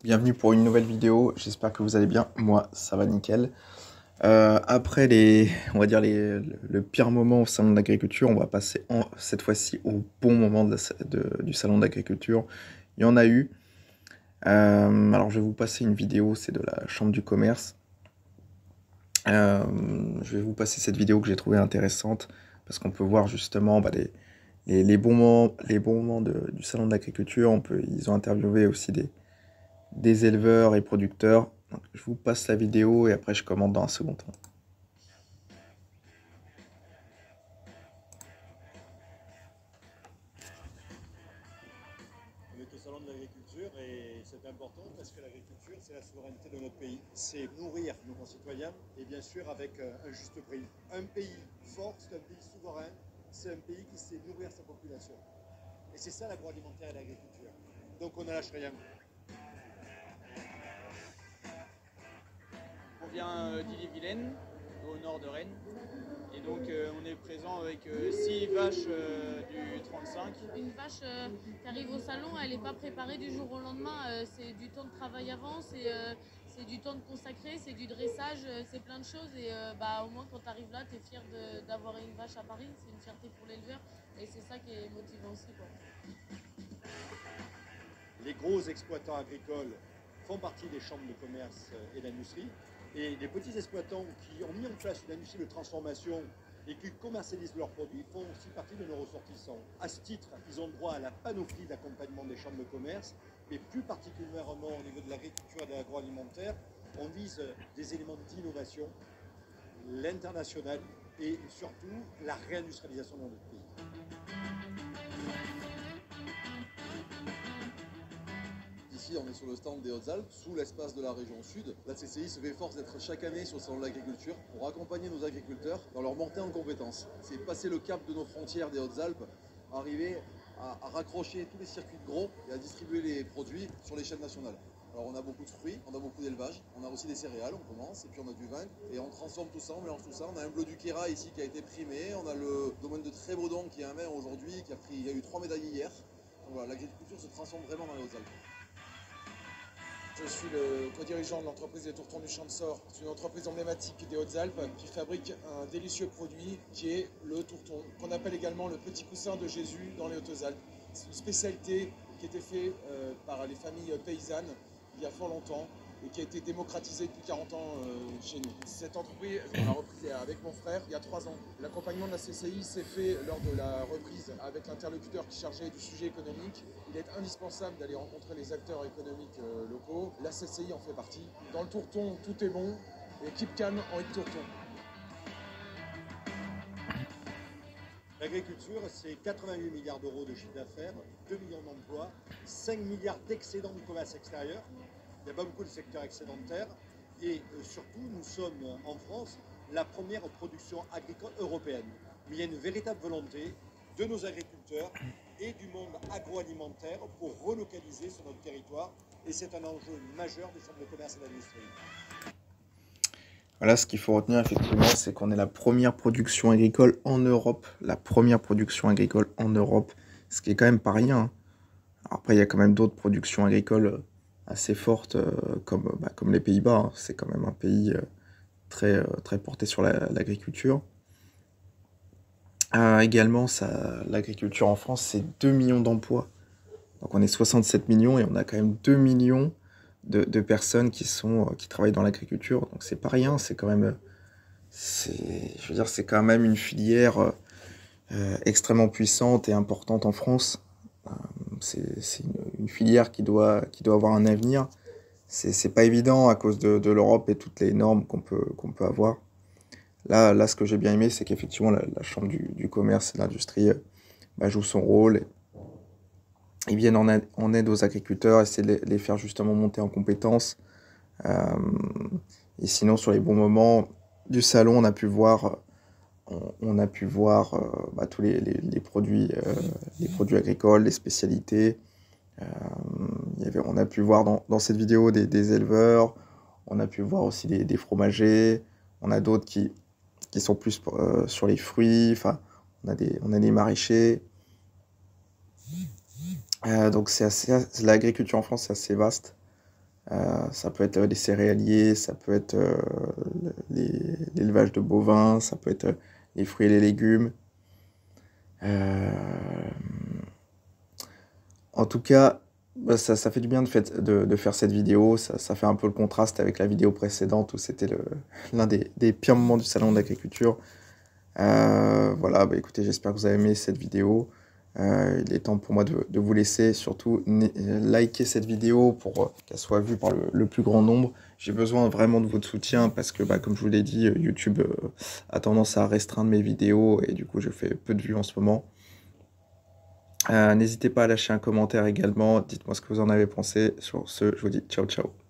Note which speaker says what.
Speaker 1: Bienvenue pour une nouvelle vidéo, j'espère que vous allez bien, moi ça va nickel. Après on va dire le pire moment au salon de l'agriculture, on va passer cette fois-ci au bon moment du salon de l'agriculture. Il y en a eu. Alors je vais vous passer une vidéo, c'est de la chambre du commerce. Je vais vous passer cette vidéo que j'ai trouvée intéressante parce qu'on peut voir justement les bons moments du salon de l'agriculture. Ils ont interviewé aussi des éleveurs et producteurs. Donc, je vous passe la vidéo et après je commente dans un second temps.
Speaker 2: On est au salon de l'agriculture et c'est important parce que l'agriculture, c'est la souveraineté de notre pays. C'est nourrir nos concitoyens et bien sûr avec un juste prix. Un pays fort, c'est un pays souverain, c'est un pays qui sait nourrir sa population. Et c'est ça l'agroalimentaire et l'agriculture. Donc on ne lâche rien.
Speaker 3: On vient d'Ille-et-Vilaine, au nord de Rennes. Et donc on est présent avec 6 vaches du 35.
Speaker 4: Une vache qui arrive au salon, elle n'est pas préparée du jour au lendemain. C'est du temps de travail avant, c'est du temps de consacrer, c'est du dressage, c'est plein de choses. Et au moins quand tu arrives là, tu es fier d'avoir une vache à Paris. C'est une fierté pour l'éleveur et c'est ça qui est motivant aussi, quoi.
Speaker 2: Les gros exploitants agricoles font partie des chambres de commerce et d'industrie. Et les petits exploitants qui ont mis en place une industrie de transformation et qui commercialisent leurs produits font aussi partie de nos ressortissants. À ce titre, ils ont droit à la panoplie d'accompagnement des chambres de commerce, mais plus particulièrement au niveau de l'agriculture et de l'agroalimentaire, on vise des éléments d'innovation, l'international et surtout la réindustrialisation dans notre pays.
Speaker 5: Ici, on est sur le stand des Hautes-Alpes, sous l'espace de la région sud. La CCI se fait force d'être chaque année sur le salon de l'agriculture pour accompagner nos agriculteurs dans leur montée en compétences. C'est passer le cap de nos frontières des Hautes-Alpes, arriver à raccrocher tous les circuits de gros et à distribuer les produits sur l'échelle nationale. Alors on a beaucoup de fruits, on a beaucoup d'élevage, on a aussi des céréales, on commence, et puis on a du vin, et on transforme tout ça, on mélange tout ça. On a un bleu du Kira ici qui a été primé, on a le domaine de Trébaudon qui est un vin aujourd'hui, il y a eu 3 médailles hier. Donc voilà, l'agriculture se transforme vraiment dans les Hautes-Alpes.
Speaker 6: Je suis le co-dirigeant de l'entreprise des Tourtons du Champsort. C'est une entreprise emblématique des Hautes-Alpes qui fabrique un délicieux produit qui est le tourton, qu'on appelle également le petit poussin de Jésus dans les Hautes-Alpes. C'est une spécialité qui a été faite par les familles paysannes il y a fort longtemps et qui a été démocratisée depuis 40 ans chez nous. Cette entreprise, on l'a reprise avec mon frère il y a 3 ans. L'accompagnement de la CCI s'est fait lors de la reprise avec l'interlocuteur qui chargeait du sujet économique. Il est indispensable d'aller rencontrer les acteurs économiques locaux. La CCI en fait partie. Dans le tourton, tout est bon. Et Keep Calm en de tourton.
Speaker 2: L'agriculture, c'est 88 milliards d'euros de chiffre d'affaires, 2 millions d'emplois, 5 milliards d'excédents du commerce extérieur. Il n'y a pas beaucoup de secteurs excédentaires. Et surtout, nous sommes en France la première production agricole européenne. Mais il y a une véritable volonté de nos agriculteurs et du monde agroalimentaire pour relocaliser sur notre territoire. Et c'est un enjeu majeur des chambres de commerce et d'industrie.
Speaker 1: Voilà, ce qu'il faut retenir effectivement, c'est qu'on est la première production agricole en Europe. La première production agricole en Europe, ce qui est quand même pas rien, hein. Alors après, il y a quand même d'autres productions agricoles assez fortes, comme les Pays-Bas, hein. C'est quand même un pays très porté sur l'agriculture. Également, l'agriculture en France, c'est 2 millions d'emplois. Donc on est 67 millions et on a quand même 2 millions de personnes qui travaillent dans l'agriculture. Donc c'est pas rien, c'est quand même, c'est quand même une filière extrêmement puissante et importante en France. C'est une filière qui doit avoir un avenir. C'est pas évident à cause de l'Europe et toutes les normes qu'on peut avoir. Là, ce que j'ai bien aimé, c'est qu'effectivement, la Chambre du commerce et de l'industrie joue son rôle. Ils viennent en aide aux agriculteurs, essayer de les faire justement monter en compétences. Et sinon, sur les bons moments du salon, on a pu voir tous les produits agricoles, les spécialités. On a pu voir dans cette vidéo des éleveurs, on a pu voir aussi des fromagers, on a d'autres qui sont plus sur les fruits, enfin, on a des maraîchers. Donc l'agriculture en France, c'est assez vaste. Ça peut être les céréaliers, ça peut être l'élevage de bovins, ça peut être les fruits et les légumes. En tout cas, bah, ça fait du bien de faire cette vidéo. Ça fait un peu le contraste avec la vidéo précédente où c'était l'un des pires moments du salon de l'agriculture. Voilà, bah, écoutez, j'espère que vous avez aimé cette vidéo. Il est temps pour moi de vous laisser. Surtout, likez cette vidéo pour qu'elle soit vue par le plus grand nombre. J'ai besoin vraiment de votre soutien parce que, bah, comme je vous l'ai dit, YouTube a tendance à restreindre mes vidéos et du coup, je fais peu de vues en ce moment. N'hésitez pas à lâcher un commentaire également. Dites-moi ce que vous en avez pensé. Sur ce, je vous dis ciao, ciao.